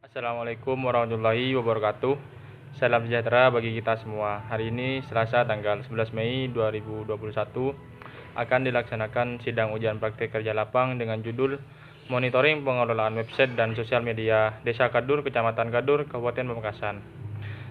Assalamualaikum warahmatullahi wabarakatuh. Salam sejahtera bagi kita semua. Hari ini Selasa tanggal 11 Mei 2021 akan dilaksanakan sidang ujian praktik kerja lapang dengan judul Monitoring Pengelolaan Website dan Sosial Media Desa Kadur, Kecamatan Kadur, Kabupaten Pamekasan.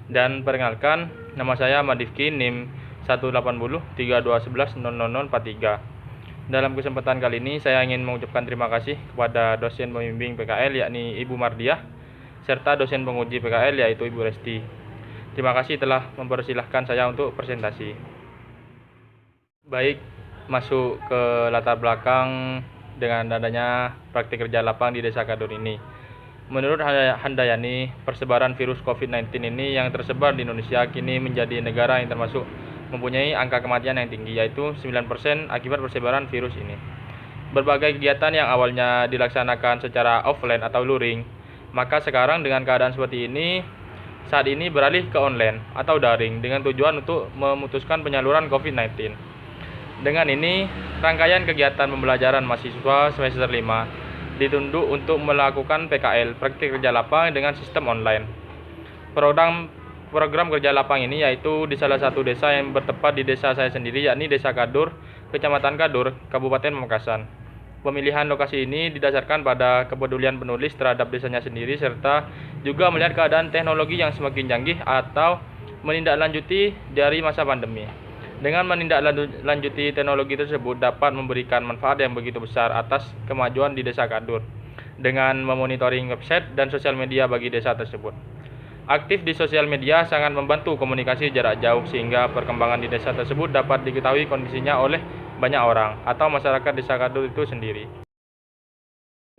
Dan perkenalkan, nama saya Madifki NIM 18032110043. Dalam kesempatan kali ini saya ingin mengucapkan terima kasih kepada dosen pembimbing PKL yakni Ibu Mardiah serta dosen penguji PKL yaitu Ibu Resti. Terima kasih telah mempersilahkan saya untuk presentasi. Baik, masuk ke latar belakang dengan adanya praktik kerja lapang di Desa Kadur ini. Menurut Handayani, persebaran virus COVID-19 ini yang tersebar di Indonesia kini menjadi negara yang termasuk mempunyai angka kematian yang tinggi, yaitu 9% akibat persebaran virus ini. Berbagai kegiatan yang awalnya dilaksanakan secara offline atau luring, maka sekarang dengan keadaan seperti ini, saat ini beralih ke online atau daring dengan tujuan untuk memutuskan penyaluran COVID-19. Dengan ini, rangkaian kegiatan pembelajaran mahasiswa semester 5 ditunduk untuk melakukan PKL, praktik kerja lapang dengan sistem online. Program kerja lapang ini yaitu di salah satu desa yang bertempat di desa saya sendiri, yakni Desa Kadur, Kecamatan Kadur, Kabupaten Pamekasan. Pemilihan lokasi ini didasarkan pada kepedulian penulis terhadap desanya sendiri serta juga melihat keadaan teknologi yang semakin canggih atau menindaklanjuti dari masa pandemi. Dengan menindaklanjuti teknologi tersebut dapat memberikan manfaat yang begitu besar atas kemajuan di Desa Kadur dengan memonitoring website dan sosial media bagi desa tersebut. Aktif di sosial media sangat membantu komunikasi jarak jauh sehingga perkembangan di desa tersebut dapat diketahui kondisinya oleh banyak orang atau masyarakat Desa Kadur itu sendiri.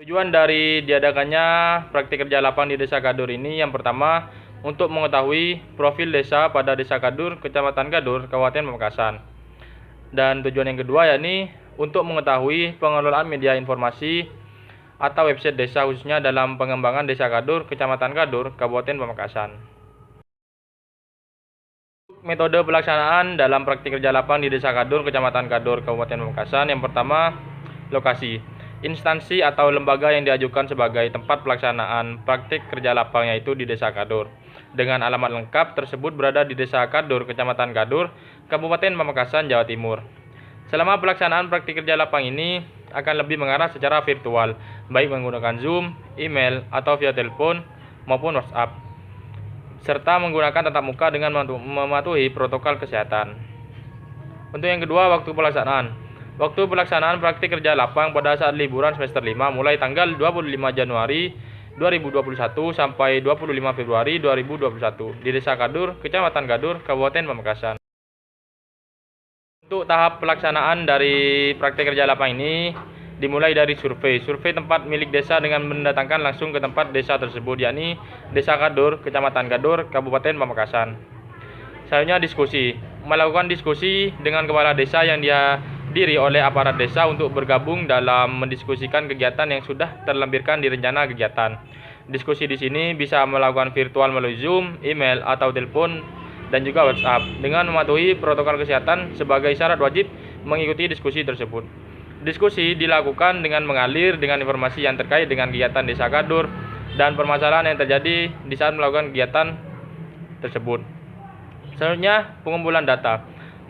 Tujuan dari diadakannya praktik kerja lapang di Desa Kadur ini yang pertama untuk mengetahui profil desa pada Desa Kadur, Kecamatan Kadur, Kabupaten Pamekasan. Dan tujuan yang kedua yakni untuk mengetahui pengelolaan media informasi atau website desa khususnya dalam pengembangan Desa Kadur, Kecamatan Kadur, Kabupaten Pamekasan. Metode pelaksanaan dalam praktik kerja lapang di Desa Kadur, Kecamatan Kadur, Kabupaten Pamekasan. Yang pertama, lokasi. Instansi atau lembaga yang diajukan sebagai tempat pelaksanaan praktik kerja lapang yaitu di Desa Kadur. Dengan alamat lengkap tersebut berada di Desa Kadur, Kecamatan Kadur, Kabupaten Pamekasan, Jawa Timur. Selama pelaksanaan praktik kerja lapang ini akan lebih mengarah secara virtual, baik menggunakan Zoom, email, atau via telepon maupun WhatsApp, serta menggunakan tatap muka dengan mematuhi protokol kesehatan. Untuk yang kedua, waktu pelaksanaan. Waktu pelaksanaan praktik kerja lapang pada saat liburan semester 5 mulai tanggal 25 Januari 2021 sampai 25 Februari 2021 di Desa Kadur, Kecamatan Kadur, Kabupaten Pamekasan. Untuk tahap pelaksanaan dari praktik kerja lapang ini dimulai dari survei tempat milik desa dengan mendatangkan langsung ke tempat desa tersebut, yakni Desa Kadur, Kecamatan Kadur, Kabupaten Pamekasan. Selanjutnya diskusi, melakukan diskusi dengan kepala desa yang dihadiri oleh aparat desa untuk bergabung dalam mendiskusikan kegiatan yang sudah terlampirkan di rencana kegiatan. Diskusi di sini bisa melakukan virtual melalui Zoom, email, atau telepon dan juga WhatsApp dengan mematuhi protokol kesehatan sebagai syarat wajib mengikuti diskusi tersebut. Diskusi dilakukan dengan mengalir dengan informasi yang terkait dengan kegiatan Desa Kadur dan permasalahan yang terjadi di saat melakukan kegiatan tersebut. Selanjutnya, pengumpulan data.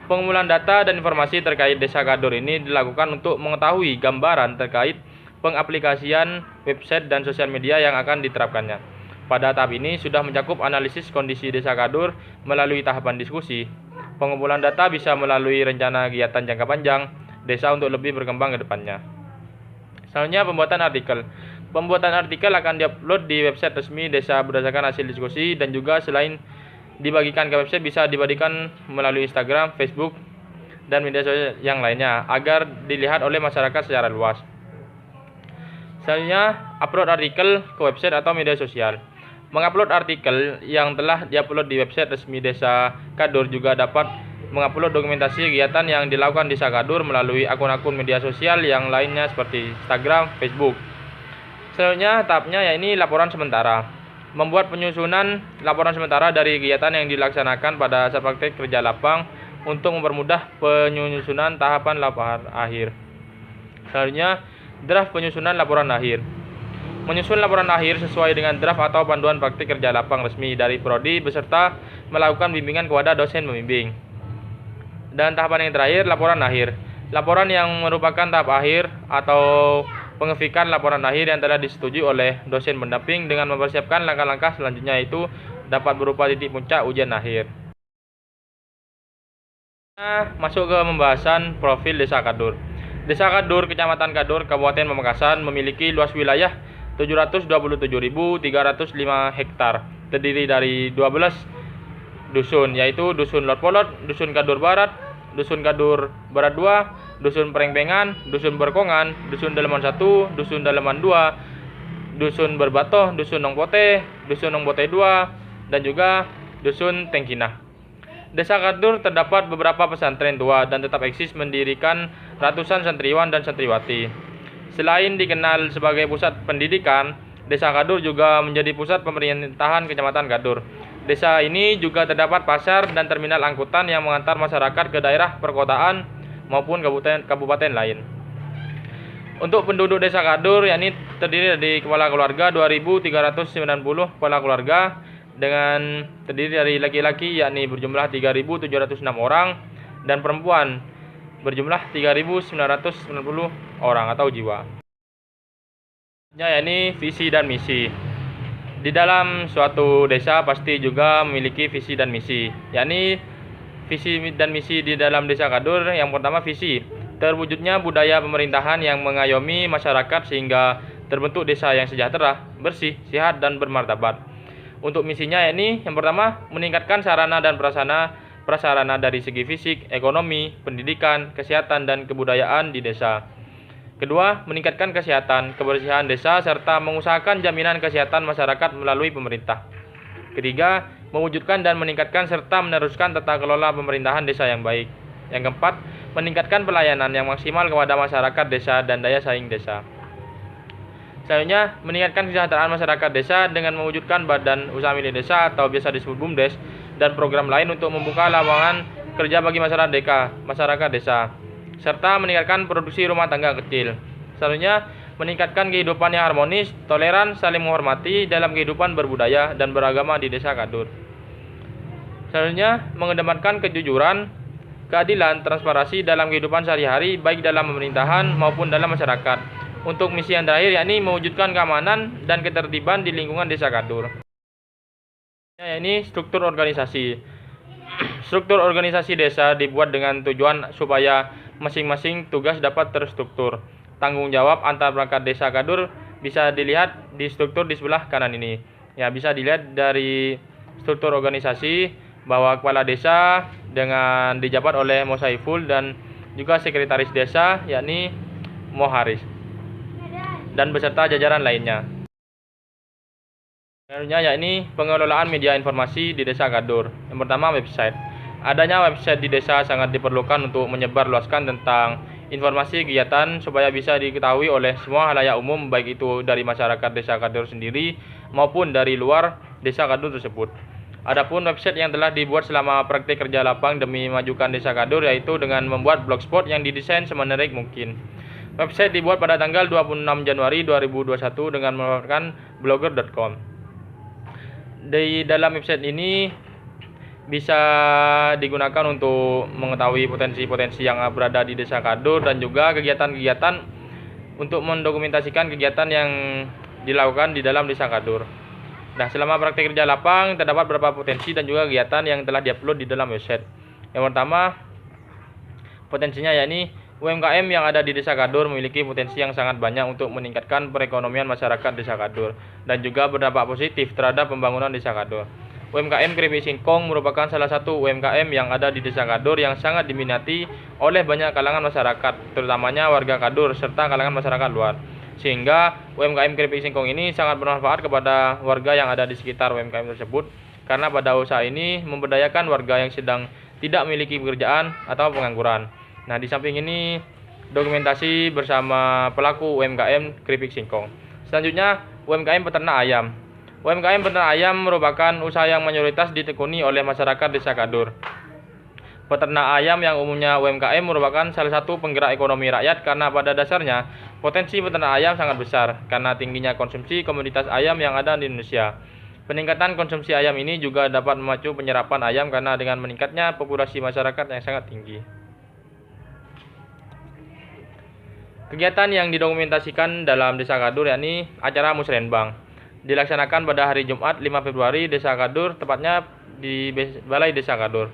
Pengumpulan data dan informasi terkait Desa Kadur ini dilakukan untuk mengetahui gambaran terkait pengaplikasian website dan sosial media yang akan diterapkannya. Pada tahap ini sudah mencakup analisis kondisi Desa Kadur melalui tahapan diskusi. Pengumpulan data bisa melalui rencana kegiatan jangka panjang desa untuk lebih berkembang ke depannya. Selanjutnya, pembuatan artikel. Pembuatan artikel akan diupload di website resmi desa berdasarkan hasil diskusi dan juga selain dibagikan ke website bisa dibagikan melalui Instagram, Facebook, dan media sosial yang lainnya agar dilihat oleh masyarakat secara luas. Selanjutnya, upload artikel ke website atau media sosial. Mengupload artikel yang telah diupload di website resmi Desa Kadur juga dapat mengupload dokumentasi kegiatan yang dilakukan Desa Kadur melalui akun-akun media sosial yang lainnya seperti Instagram, Facebook. Selanjutnya, tahapnya yakni laporan sementara. Membuat penyusunan laporan sementara dari kegiatan yang dilaksanakan pada saat praktik kerja lapang untuk mempermudah penyusunan tahapan laporan akhir. Selanjutnya, draft penyusunan laporan akhir. Menyusun laporan akhir sesuai dengan draft atau panduan praktik kerja lapang resmi dari prodi beserta melakukan bimbingan kepada dosen pembimbing. Dan tahapan yang terakhir, laporan akhir. Laporan yang merupakan tahap akhir atau pengefikan laporan akhir yang telah disetujui oleh dosen pendamping dengan mempersiapkan langkah-langkah selanjutnya, yaitu dapat berupa titik puncak ujian akhir. Nah, masuk ke pembahasan profil Desa Kadur. Desa Kadur, Kecamatan Kadur, Kabupaten Pamekasan memiliki luas wilayah 727.305 hektar, terdiri dari 12 dusun, yaitu Dusun Lotpolot, Dusun Kadur Barat, Dusun Kadur Barat 2, Dusun Perengpengan, Dusun Berkongan, Dusun Daleman 1, Dusun Daleman 2, Dusun Berbatoh, Dusun Nongpote, Dusun Nongpote 2, dan juga Dusun Tengkinah. Desa Kadur terdapat beberapa pesantren tua dan tetap eksis mendirikan ratusan santriwan dan santriwati. Selain dikenal sebagai pusat pendidikan, Desa Kadur juga menjadi pusat pemerintahan Kecamatan Kadur. Desa ini juga terdapat pasar dan terminal angkutan yang mengantar masyarakat ke daerah perkotaan maupun kabupaten lain. Untuk penduduk Desa Kadur, yakni terdiri dari kepala keluarga 2.390 kepala keluarga dengan terdiri dari laki-laki yakni berjumlah 3.706 orang dan perempuan berjumlah 3.990 orang atau jiwa. Yakni visi dan misi. Di dalam suatu desa pasti juga memiliki visi dan misi. Yakni visi dan misi di dalam Desa Kadur, yang pertama visi, terwujudnya budaya pemerintahan yang mengayomi masyarakat sehingga terbentuk desa yang sejahtera, bersih, sehat, dan bermartabat. Untuk misinya yakni yang pertama, meningkatkan sarana dan prasarana dari segi fisik, ekonomi, pendidikan, kesehatan, dan kebudayaan di desa. Kedua, meningkatkan kesehatan, kebersihan desa, serta mengusahakan jaminan kesehatan masyarakat melalui pemerintah. Ketiga, mewujudkan dan meningkatkan serta meneruskan tata kelola pemerintahan desa yang baik. Yang keempat, meningkatkan pelayanan yang maksimal kepada masyarakat desa dan daya saing desa. Selanjutnya, meningkatkan kesejahteraan masyarakat desa dengan mewujudkan badan usaha milik desa atau biasa disebut BUMDes dan program lain untuk membuka lapangan kerja bagi masyarakat desa, serta meningkatkan produksi rumah tangga kecil. Selanjutnya, meningkatkan kehidupan yang harmonis, toleran, saling menghormati dalam kehidupan berbudaya dan beragama di Desa Kadur. Selanjutnya, mengedepankan kejujuran, keadilan, transparansi dalam kehidupan sehari-hari baik dalam pemerintahan maupun dalam masyarakat. Untuk misi yang terakhir yakni mewujudkan keamanan dan ketertiban di lingkungan Desa Kadur. Ini struktur organisasi. Struktur organisasi desa dibuat dengan tujuan supaya masing-masing tugas dapat terstruktur. Tanggung jawab antar perangkat Desa Kadur bisa dilihat di struktur di sebelah kanan ini. Ya, bisa dilihat dari struktur organisasi bahwa kepala desa dengan dijabat oleh Mo Saiful dan juga sekretaris desa yakni Mo Haris dan beserta jajaran lainnya. Selanjutnya yakni pengelolaan media informasi di Desa Kadur. Yang pertama, website. Adanya website di desa sangat diperlukan untuk menyebarluaskan tentang informasi kegiatan supaya bisa diketahui oleh semua halayak umum, baik itu dari masyarakat Desa Kadur sendiri maupun dari luar Desa Kadur tersebut. Adapun website yang telah dibuat selama praktik kerja lapang demi memajukan Desa Kadur yaitu dengan membuat blogspot yang didesain semenarik mungkin. Website dibuat pada tanggal 26 Januari 2021 dengan menggunakan blogger.com. Di dalam website ini bisa digunakan untuk mengetahui potensi-potensi yang berada di Desa Kadur dan juga kegiatan-kegiatan untuk mendokumentasikan kegiatan yang dilakukan di dalam Desa Kadur. Nah, selama praktik kerja lapang terdapat beberapa potensi dan juga kegiatan yang telah diupload di dalam website. Yang pertama, potensinya yakni UMKM yang ada di Desa Kadur memiliki potensi yang sangat banyak untuk meningkatkan perekonomian masyarakat Desa Kadur dan juga berdampak positif terhadap pembangunan Desa Kadur. UMKM keripik singkong merupakan salah satu UMKM yang ada di Desa Kadur yang sangat diminati oleh banyak kalangan masyarakat, terutamanya warga Kadur serta kalangan masyarakat luar. Sehingga UMKM keripik singkong ini sangat bermanfaat kepada warga yang ada di sekitar UMKM tersebut, karena pada usaha ini memberdayakan warga yang sedang tidak memiliki pekerjaan atau pengangguran. Nah, di samping ini dokumentasi bersama pelaku UMKM keripik singkong. Selanjutnya, UMKM peternak ayam. UMKM peternak ayam merupakan usaha yang mayoritas ditekuni oleh masyarakat Desa Kadur. Peternak ayam yang umumnya UMKM merupakan salah satu penggerak ekonomi rakyat karena pada dasarnya Potensi peternak ayam sangat besar karena tingginya konsumsi komoditas ayam yang ada di Indonesia. Peningkatan konsumsi ayam ini juga dapat memacu penyerapan ayam karena dengan meningkatnya populasi masyarakat yang sangat tinggi. Kegiatan yang didokumentasikan dalam Desa Kadur yakni acara musrenbang. Dilaksanakan pada hari Jumat 5 Februari Desa Kadur, tepatnya di Balai Desa Kadur.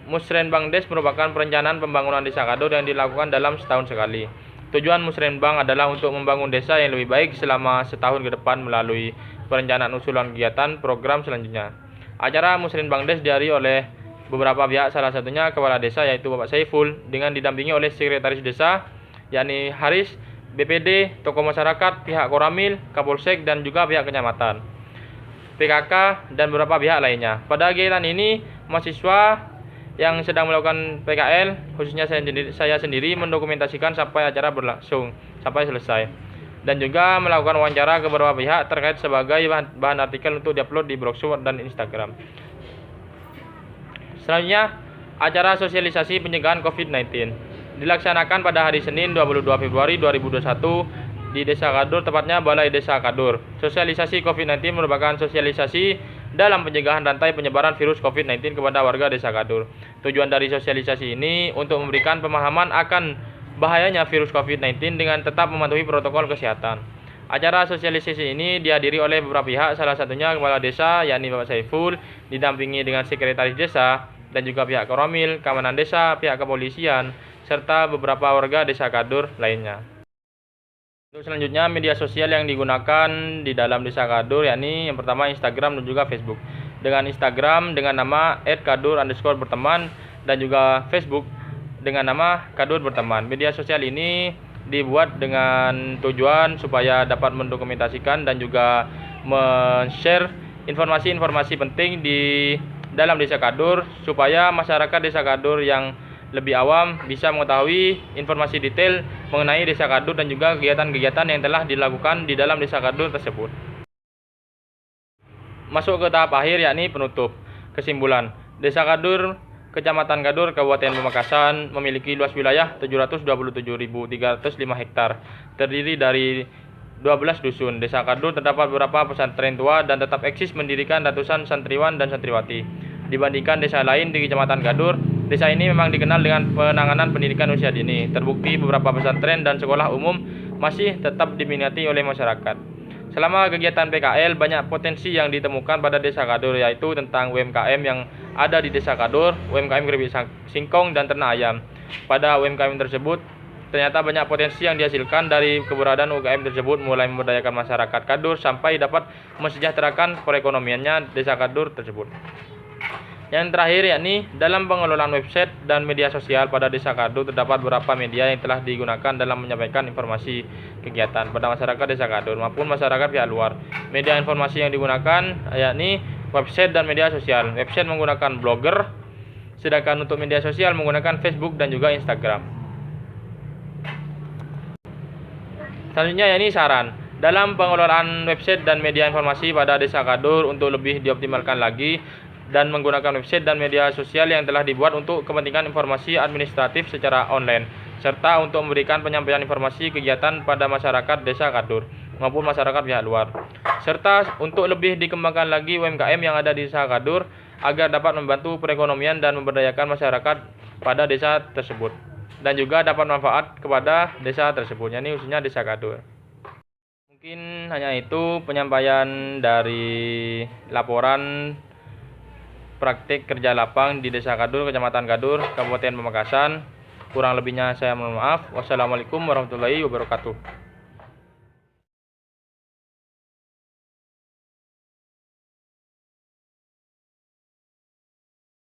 Musrenbang Des merupakan perencanaan pembangunan Desa Kadur yang dilakukan dalam setahun sekali. Tujuan musrenbang adalah untuk membangun desa yang lebih baik selama setahun ke depan melalui perencanaan usulan kegiatan program selanjutnya. Acara musrenbang Des dihadiri oleh beberapa pihak, salah satunya Kepala Desa yaitu Bapak Saiful dengan didampingi oleh Sekretaris Desa yakni Haris, BPD, tokoh masyarakat, pihak Koramil, Kapolsek dan juga pihak kecamatan, PKK dan beberapa pihak lainnya. Pada kegiatan ini mahasiswa yang sedang melakukan PKL, khususnya saya sendiri mendokumentasikan sampai acara berlangsung sampai selesai, dan juga melakukan wawancara ke beberapa pihak terkait sebagai bahan artikel untuk diupload di Blogspot dan Instagram. Selanjutnya, acara sosialisasi pencegahan COVID-19 dilaksanakan pada hari Senin 22 Februari 2021 di Desa Kadur, tepatnya Balai Desa Kadur. Sosialisasi COVID-19 merupakan sosialisasi dalam pencegahan rantai penyebaran virus COVID-19 kepada warga Desa Kadur. Tujuan dari sosialisasi ini untuk memberikan pemahaman akan bahayanya virus COVID-19 dengan tetap mematuhi protokol kesehatan. Acara sosialisasi ini dihadiri oleh beberapa pihak, salah satunya Kepala Desa yakni Bapak Saiful, didampingi dengan Sekretaris Desa dan juga pihak Koramil, Keamanan Desa, pihak kepolisian, serta beberapa warga Desa Kadur lainnya. Untuk selanjutnya, media sosial yang digunakan di dalam Desa Kadur yakni yang pertama Instagram dan juga Facebook. Dengan Instagram dengan nama @kadur_berteman dan juga Facebook dengan nama Kadur Berteman. Media sosial ini dibuat dengan tujuan supaya dapat mendokumentasikan dan juga men-share informasi-informasi penting di dalam Desa Kadur supaya masyarakat Desa Kadur yang lebih awam bisa mengetahui informasi detail mengenai Desa Kadur dan juga kegiatan-kegiatan yang telah dilakukan di dalam Desa Kadur tersebut. Masuk ke tahap akhir yakni penutup. Kesimpulan, Desa Kadur, Kecamatan Kadur, Kabupaten Pamekasan memiliki luas wilayah 727.305 hektar, terdiri dari 12 dusun. Desa Kadur terdapat beberapa pesantren tua dan tetap eksis mendirikan ratusan santriwan dan santriwati. Dibandingkan desa lain di Kecamatan Kadur, desa ini memang dikenal dengan penanganan pendidikan usia dini. Terbukti beberapa pesantren dan sekolah umum masih tetap diminati oleh masyarakat. Selama kegiatan PKL, banyak potensi yang ditemukan pada Desa Kadur, yaitu tentang UMKM yang ada di Desa Kadur, UMKM keripik singkong dan ternak ayam. Pada UMKM tersebut, ternyata banyak potensi yang dihasilkan dari keberadaan UMKM tersebut, mulai memberdayakan masyarakat Kadur sampai dapat mensejahterakan perekonomiannya Desa Kadur tersebut. Yang terakhir yakni dalam pengelolaan website dan media sosial pada Desa Kadur terdapat beberapa media yang telah digunakan dalam menyampaikan informasi kegiatan pada masyarakat Desa Kadur maupun masyarakat pihak luar. Media informasi yang digunakan yakni website dan media sosial. Website menggunakan Blogger, sedangkan untuk media sosial menggunakan Facebook dan juga Instagram. Selanjutnya yakni saran. Dalam pengelolaan website dan media informasi pada Desa Kadur untuk lebih dioptimalkan lagi dan menggunakan website dan media sosial yang telah dibuat untuk kepentingan informasi administratif secara online, serta untuk memberikan penyampaian informasi kegiatan pada masyarakat Desa Kadur maupun masyarakat pihak luar, serta untuk lebih dikembangkan lagi UMKM yang ada di Desa Kadur agar dapat membantu perekonomian dan memberdayakan masyarakat pada desa tersebut dan juga dapat manfaat kepada desa tersebut, yakni khususnya Desa Kadur. Mungkin hanya itu penyampaian dari laporan praktik kerja lapang di Desa Kadur, Kecamatan Kadur, Kabupaten Pamekasan. Kurang lebihnya saya mohon maaf. Wassalamualaikum warahmatullahi wabarakatuh.